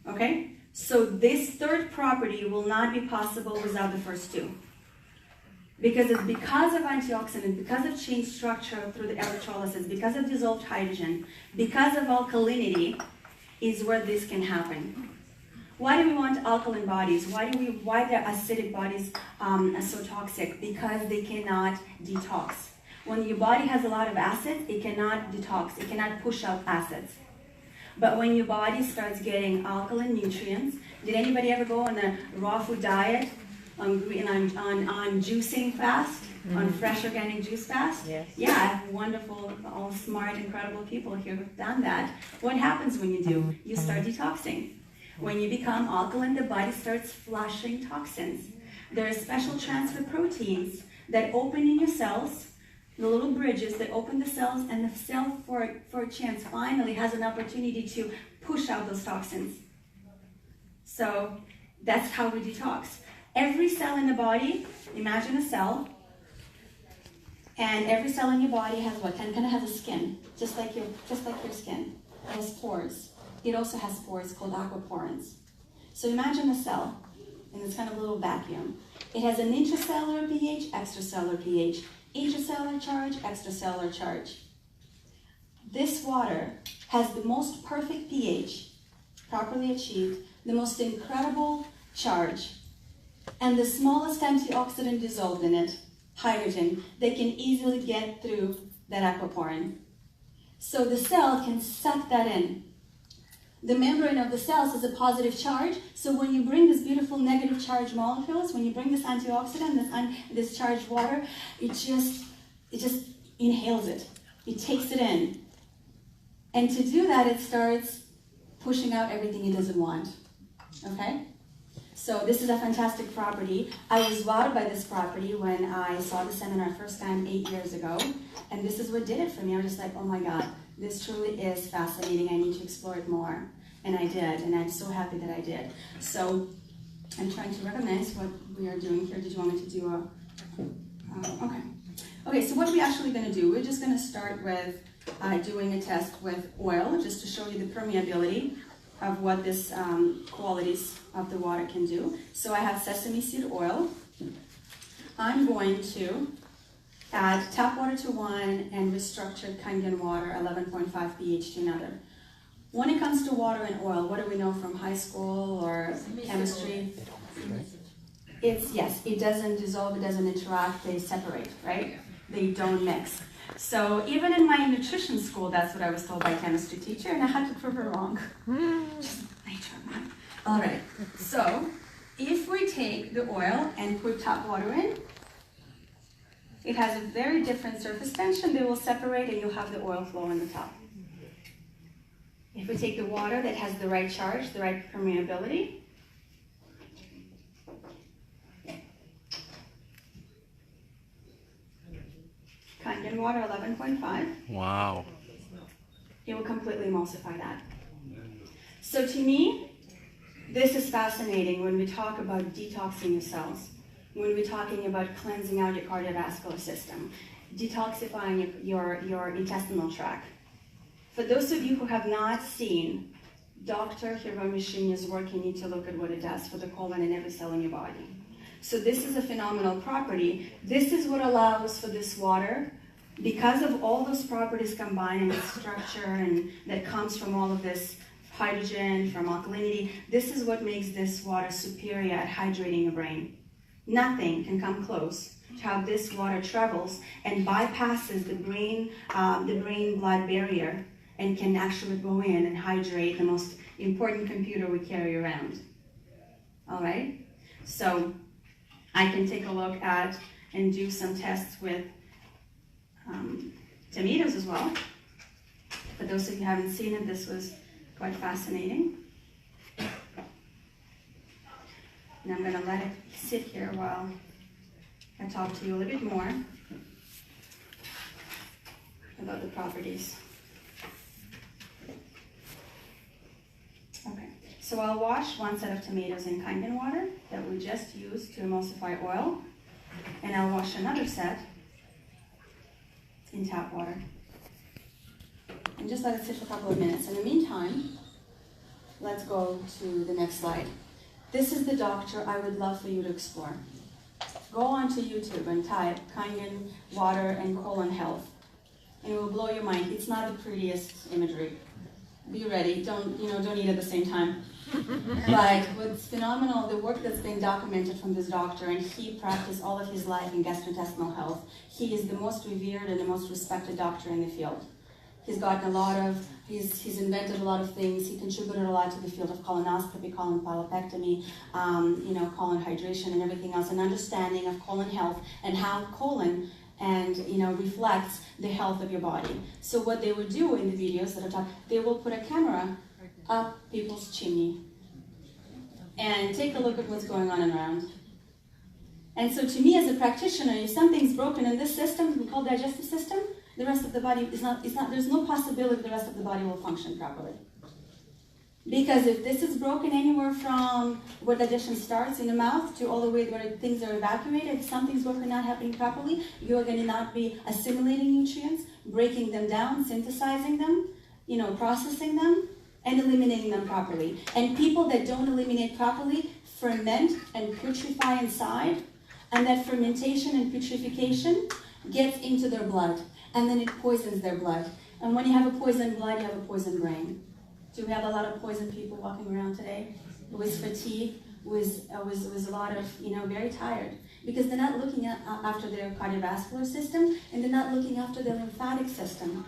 Okay? So this third property will not be possible without the first two. Because of antioxidant, because of changed structure through the electrolysis, because of dissolved hydrogen, because of alkalinity, is where this can happen. Why do we want alkaline bodies? Why the acidic bodies are so toxic? Because they cannot detox. When your body has a lot of acids, it cannot detox. It cannot push out acids. But when your body starts getting alkaline nutrients, did anybody ever go on a raw food diet? On juicing fast, on fresh organic juice fast? Yes. Yeah, I have wonderful, all smart, incredible people here who've done that. What happens when you do? You start detoxing. When you become alkaline, the body starts flushing toxins. There are special transfer proteins that open in your cells, the little bridges that open the cells, and the cell, for a chance, finally has an opportunity to push out those toxins. So that's how we detox. Every cell in the body, imagine a cell, and every cell in your body has what? Kind of has a skin, just like your skin. It has pores. It also has pores called aquaporins. So imagine a cell in this kind of little vacuum. It has an intracellular pH, extracellular pH, intracellular charge, extracellular charge. This water has the most perfect pH, properly achieved, the most incredible charge, and the smallest antioxidant dissolved in it, hydrogen, they can easily get through that aquaporin. So the cell can suck that in. The membrane of the cells has a positive charge, so when you bring this beautiful negative charge molecules, when you bring this antioxidant, this charged water, it just inhales it. It takes it in. And to do that, it starts pushing out everything it doesn't want. Okay? So this is a fantastic property. I was wowed by this property when I saw the seminar first time 8 years ago, and this is what did it for me. I was just like, oh my God, this truly is fascinating. I need to explore it more. And I did, and I'm so happy that I did. So I'm trying to recognize what we are doing here. Did you want me to do a, okay. Okay, so what are we actually gonna do? We're just gonna start with doing a test with oil, just to show you the permeability of what this qualities of the water can do. So I have sesame seed oil. I'm going to add tap water to one and restructured Kangen water, 11.5 pH to another. When it comes to water and oil, what do we know from high school or chemistry? It's, yes, it doesn't dissolve, it doesn't interact, they separate, right? They don't mix. So even in my nutrition school, that's what I was told by a chemistry teacher, and I had to prove her wrong. Just nature, man. All right, so if we take the oil and put tap water in, it has a very different surface tension. They will separate and you'll have the oil flow on the top. If we take the water that has the right charge, the right permeability, Kangen water 11.5. Wow. It will completely emulsify that. So to me, this is fascinating when we talk about detoxing your cells, when we're talking about cleansing out your cardiovascular system, detoxifying your intestinal tract. For those of you who have not seen Dr. Hiromishinya's work, you need to look at what it does for the colon and every cell in your body. So this is a phenomenal property. This is what allows for this water, because of all those properties combined in its structure and that comes from all of this hydrogen, from alkalinity, this is what makes this water superior at hydrating your brain. Nothing can come close to how this water travels and bypasses the brain-blood barrier and can actually go in and hydrate the most important computer we carry around. All right? So I can take a look at and do some tests with tomatoes as well. For those of you who haven't seen it, this was quite fascinating. And I'm going to let it sit here while I talk to you a little bit more about the properties. Okay, so I'll wash one set of tomatoes in Kangen water that we just used to emulsify oil, and I'll wash another set in tap water. And just let it sit for a couple of minutes. In the meantime, let's go to the next slide. This is the doctor I would love for you to explore. Go onto YouTube and type Kangen water and colon health, and it will blow your mind. It's not the prettiest imagery. Be ready. Don't eat at the same time. But what's phenomenal, the work that's been documented from this doctor, and he practiced all of his life in gastrointestinal health. He is the most revered and the most respected doctor in the field. He's gotten he's invented a lot of things. He contributed a lot to the field of colonoscopy, colon polypectomy, colon hydration and everything else, an understanding of colon health and how colon reflects the health of your body. So what they would do in the videos that I talk, they will put a camera up people's chimney and take a look at what's going on around. And so to me as a practitioner, if something's broken in this system, we call digestive system, the rest of the body there's no possibility the rest of the body will function properly. Because if this is broken anywhere from where digestion starts in the mouth to all the way where things are evacuated, if something's broken, not happening properly, you're going to not be assimilating nutrients, breaking them down, synthesizing them, processing them, and eliminating them properly. And people that don't eliminate properly ferment and putrefy inside, and that fermentation and putrefaction gets into their blood, and then it poisons their blood. And when you have a poisoned blood, you have a poisoned brain. Do we have a lot of poisoned people walking around today with fatigue, with a lot of, very tired? Because they're not looking after their cardiovascular system, and they're not looking after their lymphatic system.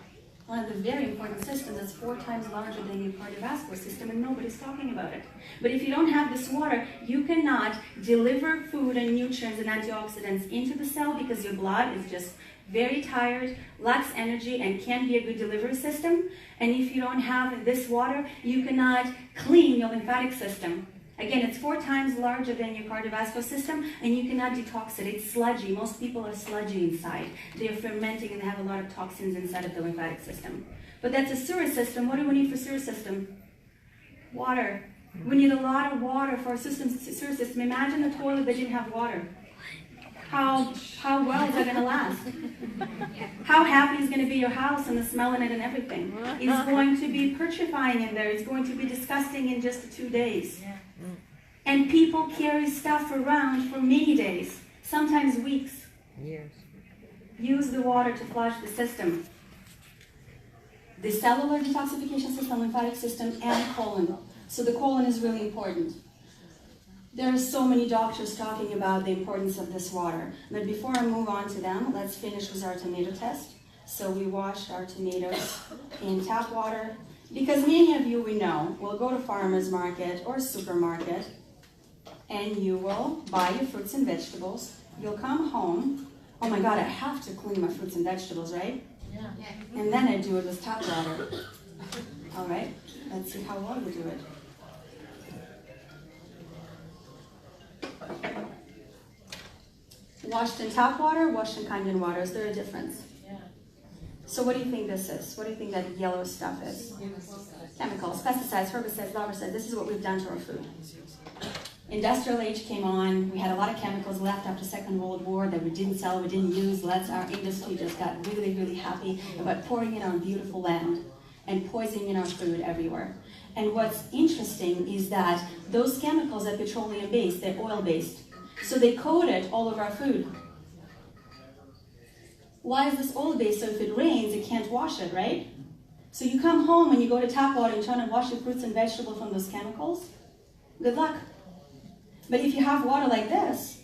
One of the very important systems that's 4 times larger than your cardiovascular system, and nobody's talking about it. But if you don't have this water, you cannot deliver food and nutrients and antioxidants into the cell because your blood is just very tired, lacks energy, and can't be a good delivery system. And if you don't have this water, you cannot clean your lymphatic system. Again, it's 4 times larger than your cardiovascular system, and you cannot detox it. It's sludgy. Most people are sludgy inside. They're fermenting and they have a lot of toxins inside of the lymphatic system. But that's a sewer system. What do we need for sewer system? Water. We need a lot of water for our sewer system. Imagine a toilet that didn't have water. How well is that going to last? How happy is going to be your house and the smell in it and everything? It's going to be putrefying in there. It's going to be disgusting in just 2 days. And people carry stuff around for many days, sometimes weeks. Years. Use the water to flush the system. The cellular detoxification system, lymphatic system, and colon. So the colon is really important. There are so many doctors talking about the importance of this water. But before I move on to them, let's finish with our tomato test. So we washed our tomatoes in tap water. Because many of you, we know, will go to farmer's market or supermarket, and you will buy your fruits and vegetables. You'll come home. Oh my God, I have to clean my fruits and vegetables, right? Yeah. And then I do it with tap water. All right, let's see how well you do it. Washed in tap water, washed in Kangen water. Is there a difference? Yeah. So what do you think this is? What do you think that yellow stuff is? Chemicals, pesticides, herbicides, larvicides. This is what we've done to our food. Industrial age came on. We had a lot of chemicals left after Second World War that we didn't sell, we didn't use. Our industry just got really, really happy about pouring it on beautiful land and poisoning our food everywhere. And what's interesting is that those chemicals are petroleum-based, they're oil-based. So they coated all of our food. Why is this oil-based? So if it rains, it can't wash it, right? So you come home and you go to tap water and try to wash your fruits and vegetables from those chemicals. Good luck. But if you have water like this,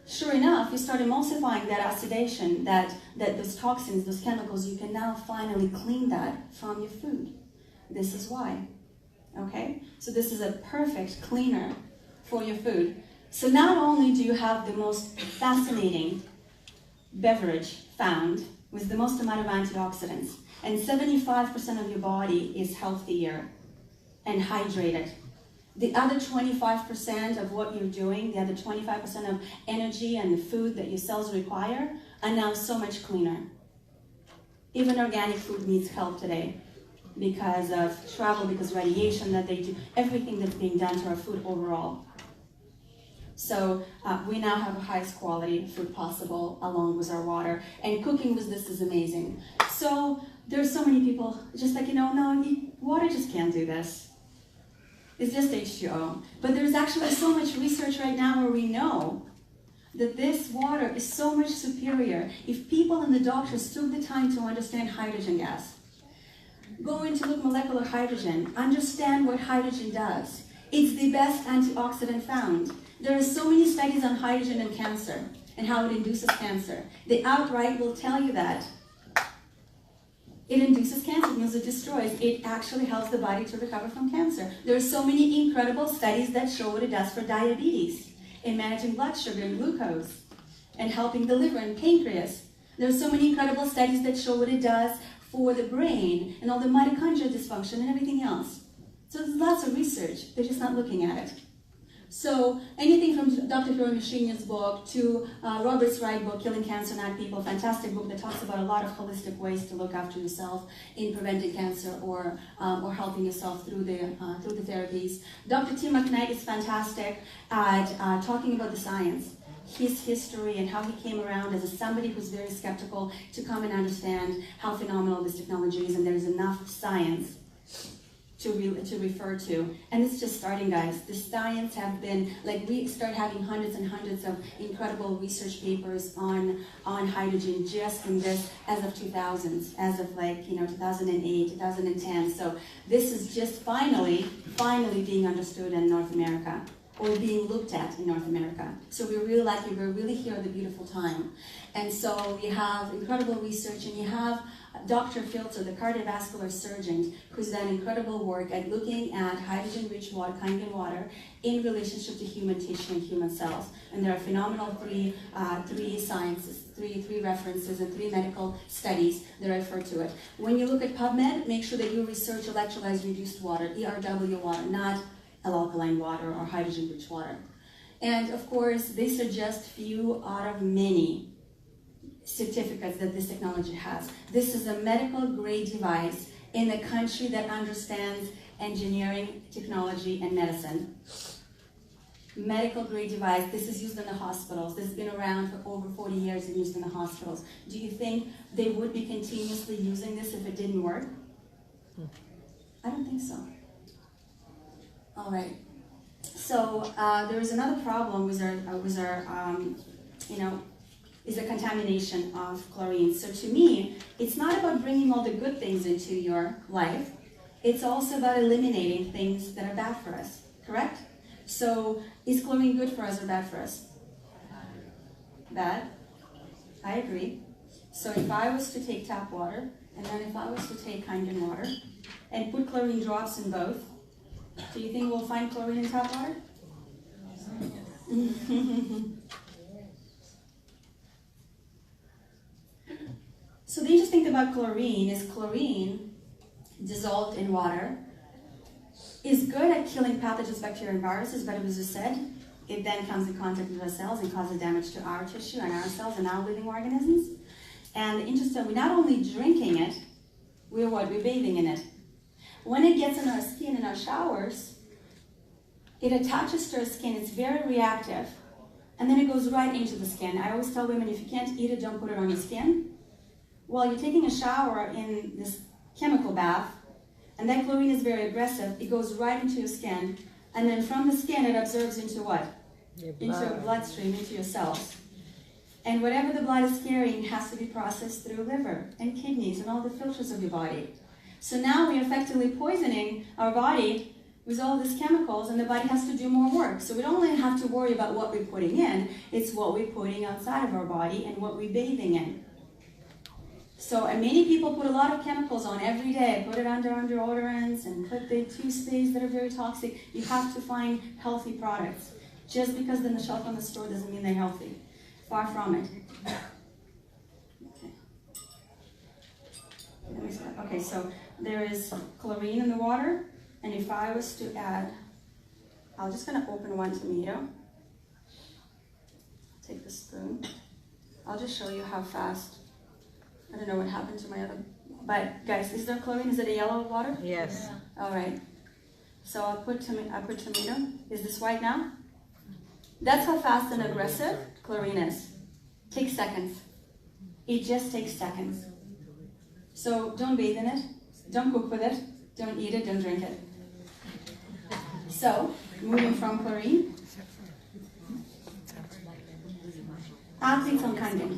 sure enough, you start emulsifying that oxidation, that those toxins, those chemicals, you can now finally clean that from your food. This is why. Okay? So this is a perfect cleaner for your food. So not only do you have the most fascinating beverage found with the most amount of antioxidants, and 75% of your body is healthier and hydrated. The other 25% of what you're doing, the other 25% of energy and the food that your cells require are now so much cleaner. Even organic food needs help today because of travel, because radiation that they do, everything that's being done to our food overall. So we now have the highest quality food possible along with our water. And cooking with this is amazing. So there's so many people just like, no, water just can't do this. It's just H2O. But there's actually so much research right now where we know that this water is so much superior. If people and the doctors took the time to understand hydrogen gas, go into look molecular hydrogen, understand what hydrogen does. It's the best antioxidant found. There are so many studies on hydrogen and cancer and how it induces cancer. They outright will tell you that. It induces cancer, it means it destroys. It actually helps the body to recover from cancer. There are so many incredible studies that show what it does for diabetes, in managing blood sugar and glucose, and helping the liver and pancreas. There are so many incredible studies that show what it does for the brain and all the mitochondrial dysfunction and everything else. So there's lots of research, they're just not looking at it. So anything from Dr. Hiroshini's book to Robert's Wright book, Killing Cancer, Not People, fantastic book that talks about a lot of holistic ways to look after yourself in preventing cancer or helping yourself through the therapies. Dr. Tim McKnight is fantastic at talking about the science, his history and how he came around as somebody who's very skeptical to come and understand how phenomenal this technology is, and there's enough science to refer to. And it's just starting, guys. The science have been, we start having hundreds and hundreds of incredible research papers on hydrogen just in this, as of 2000s, as of 2008, 2010. So this is just finally being understood in North America, or being looked at in North America. So we're really lucky, we're really here at the beautiful time. And so we have incredible research, and you have Dr. Filter, the cardiovascular surgeon, who's done incredible work at looking at hydrogen-rich water, Kangen water, in relationship to human tissue and human cells. And there are phenomenal three sciences, three references, and 3 medical studies that refer to it. When you look at PubMed, make sure that you research electrolyzed reduced water, ERW water, not alkaline water or hydrogen-rich water. And of course, these are just few out of many certificates that this technology has. This is a medical grade device in a country that understands engineering, technology, and medicine. Medical grade device, this is used in the hospitals. This has been around for over 40 years and used in the hospitals. Do you think they would be continuously using this if it didn't work? I don't think so. All right. So there is another problem with our is the contamination of chlorine. So to me, it's not about bringing all the good things into your life. It's also about eliminating things that are bad for us, correct? So is chlorine good for us or bad for us? Bad? I agree. So if I was to take tap water, and then if I was to take Kangen water, and put chlorine drops in both, do you think we'll find chlorine in tap water? So the interesting thing about chlorine is chlorine dissolved in water is good at killing pathogens, bacteria, and viruses, but as I said, it then comes in contact with our cells and causes damage to our tissue and our cells and our living organisms. And interesting, we're not only drinking it, we're bathing in it. When it gets in our skin in our showers, it attaches to our skin, it's very reactive, and then it goes right into the skin. I always tell women, if you can't eat it, don't put it on your skin. Well, you're taking a shower in this chemical bath, and that chlorine is very aggressive. It goes right into your skin, and then from the skin, it absorbs into what? Into your bloodstream, into your cells. And whatever the blood is carrying has to be processed through liver and kidneys and all the filters of your body. So now we're effectively poisoning our body with all these chemicals, and the body has to do more work. So we don't only have to worry about what we're putting in, it's what we're putting outside of our body and what we're bathing in. So, and many people put a lot of chemicals on every day, put it under deodorants and put the toothpaste that are very toxic. You have to find healthy products. Just because they're on the shelf on the store doesn't mean they're healthy. Far from it. Okay, so there is chlorine in the water, and if I was to add, I'm just going to open one tomato. Take the spoon. I'll just show you how fast. I don't know what happened to my other, but guys, is there chlorine? Is it a yellow water? Yes. All right. So I put tomato. Is this white now? That's how fast and aggressive chlorine is. Takes seconds. It just takes seconds. So don't bathe in it. Don't cook with it. Don't eat it. Don't drink it. So moving from chlorine. Athletes on Kangen.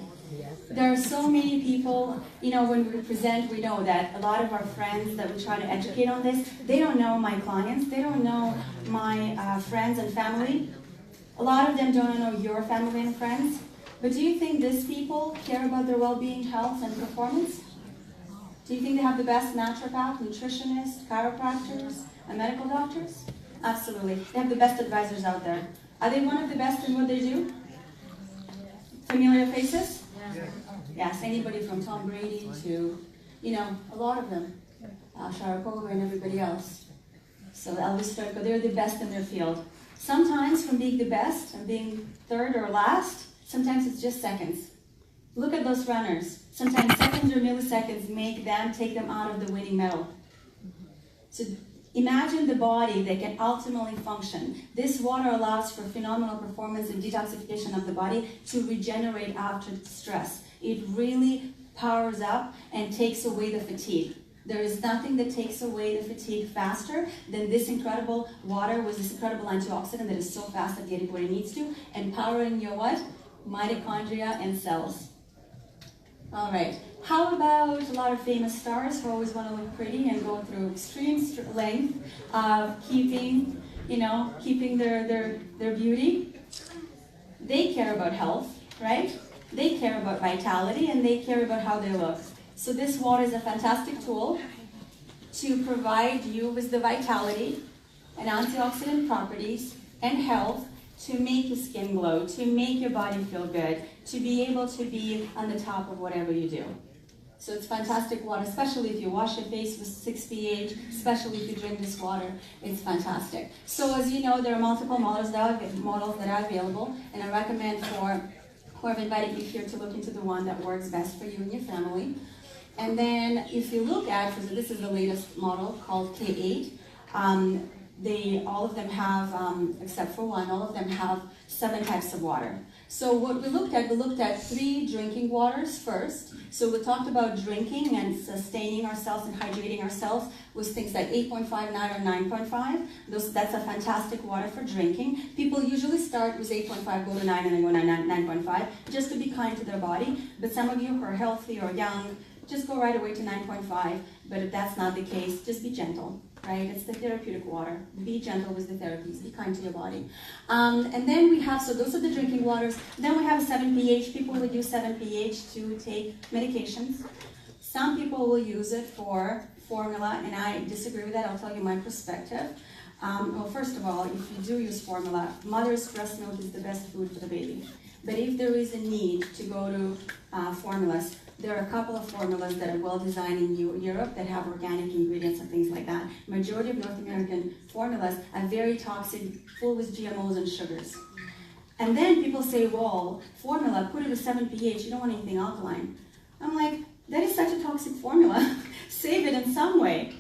There are so many people, when we present, we know that a lot of our friends that we try to educate on this, they don't know my clients, they don't know my friends and family. A lot of them don't know your family and friends. But do you think these people care about their well-being, health, and performance? Do you think they have the best naturopath, nutritionists, chiropractors, and medical doctors? Absolutely. They have the best advisors out there. Are they one of the best in what they do? Familiar faces? Yes, anybody from Tom Brady to, a lot of them. Sharapova and everybody else. So Elvis Sturko, they're the best in their field. Sometimes from being the best and being third or last, sometimes it's just seconds. Look at those runners. Sometimes seconds or milliseconds take them out of the winning medal. So imagine the body that can ultimately function. This water allows for phenomenal performance and detoxification of the body to regenerate after stress. It really powers up and takes away the fatigue. There is nothing that takes away the fatigue faster than this incredible water with this incredible antioxidant that is so fast at getting where it needs to, empowering your what? Mitochondria and cells. All right. How about a lot of famous stars who always want to look pretty and go through extreme length of keeping their beauty? They care about health, right? They care about vitality and they care about how they look. So this water is a fantastic tool to provide you with the vitality and antioxidant properties and health to make your skin glow, to make your body feel good, to be able to be on the top of whatever you do. So it's fantastic water, especially if you wash your face with 6 pH, especially if you drink this water, it's fantastic. So as you know, there are multiple models that are available, and I recommend for whoever invited you here to look into the one that works best for you and your family. And then if you look at, so this is the latest model called K8, all of them have, except for one, all of them have 7 types of water. So what we looked at 3 drinking waters first. So we talked about drinking and sustaining ourselves and hydrating ourselves with things like 8.5, 9, or 9.5. That's a fantastic water for drinking. People usually start with 8.5, go to 9, and then go to 9.5, just to be kind to their body. But some of you who are healthy or young, just go right away to 9.5. But if that's not the case, just be gentle. Right? It's the therapeutic water. Be gentle with the therapies. Be kind to your body. And then we have, so those are the drinking waters. Then we have 7 pH. People will use 7 pH to take medications. Some people will use it for formula, and I disagree with that. I'll tell you my perspective. Well, first of all, if you do use formula, mother's breast milk is the best food for the baby. But if there is a need to go to formulas, there are a couple of formulas that are well designed in Europe that have organic ingredients and things like that. Majority of North American formulas are very toxic, full with GMOs and sugars. And then people say, well, formula, put it at 7 pH, you don't want anything alkaline. I'm like, that is such a toxic formula. Save it in some way.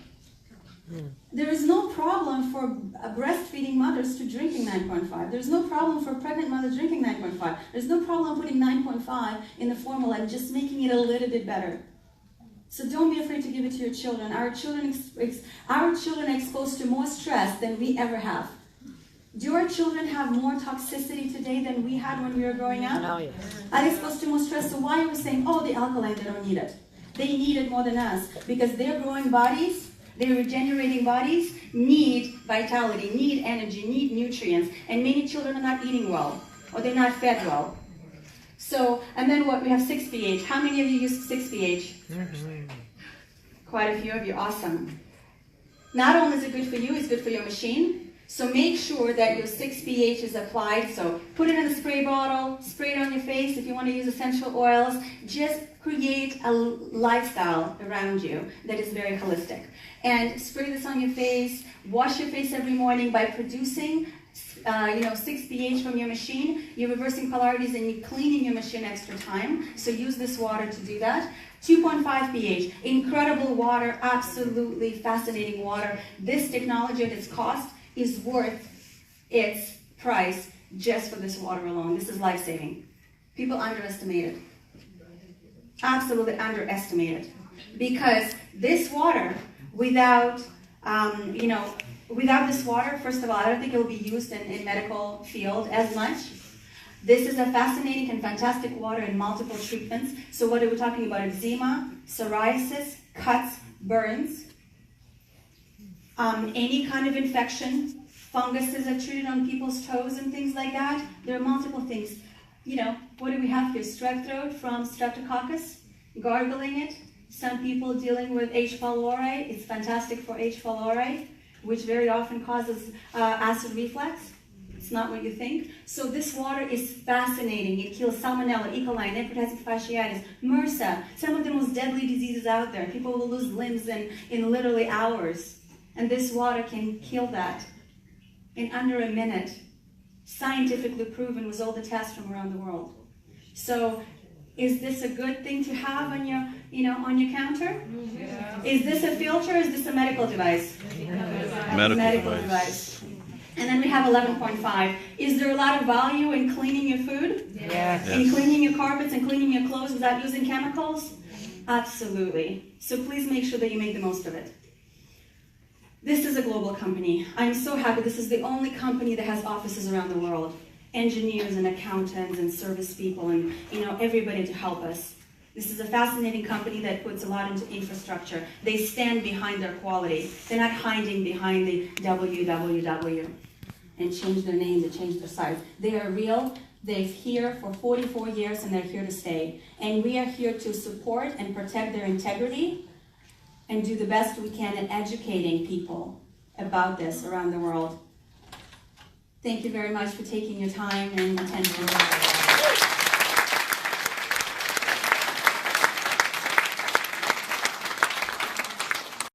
There is no problem for breastfeeding mothers to drinking 9.5. There's no problem for pregnant mothers drinking 9.5. There's no problem putting 9.5 in the formula and just making it a little bit better. So don't be afraid to give it to your children. Our children are exposed to more stress than we ever have. Do our children have more toxicity today than we had when we were growing up? Oh, yes. Are they exposed to more stress? So why are we saying, oh, the alkaline, they don't need it? They need it more than us because their growing bodies, their regenerating bodies need vitality, need energy, need nutrients, and many children are not eating well, or they're not fed well. So, and then what, we have 6 pH. How many of you use 6 pH? Quite a few of you, awesome. Not only is it good for you, it's good for your machine. So make sure that your 6 pH is applied. So put it in a spray bottle, spray it on your face. If you want to use essential oils, just create a lifestyle around you that is very holistic. And spray this on your face. Wash your face every morning by producing 6 pH from your machine. You're reversing polarities and you're cleaning your machine extra time. So use this water to do that. 2.5 pH, incredible water, absolutely fascinating water. This technology at its cost is worth its price just for this water alone. This is life-saving. People underestimate it. Absolutely underestimate it. Because this water, without this water, first of all, I don't think it will be used in medical field as much. This is a fascinating and fantastic water in multiple treatments. So what are we talking about? Eczema, psoriasis, cuts, burns, any kind of infection, funguses are treated on people's toes and things like that. There are multiple things. What do we have here? Strep throat from Streptococcus, gargling it. Some people dealing with H. pylori. It's fantastic for H. pylori, which very often causes acid reflux. It's not what you think. So this water is fascinating. It kills Salmonella, E. coli, necrotic fasciitis, MRSA, some of the most deadly diseases out there. People will lose limbs in literally hours. And this water can kill that in under a minute. Scientifically proven with all the tests from around the world. So is this a good thing to have on your, on your counter? Yeah. Is this a filter or is this a medical device? Medical device. And then we have 11.5. Is there a lot of value in cleaning your food? Yes. In cleaning your carpets and cleaning your clothes without using chemicals? Absolutely. So please make sure that you make the most of it. This is a global company. I'm so happy. This is the only company that has offices around the world. Engineers and accountants and service people and everybody to help us. This is a fascinating company that puts a lot into infrastructure. They stand behind their quality. They're not hiding behind the www and change their name, they change their size. They are real. They're here for 44 years and they're here to stay. And we are here to support and protect their integrity and do the best we can in educating people about this around the world. Thank you very much for taking your time and attention.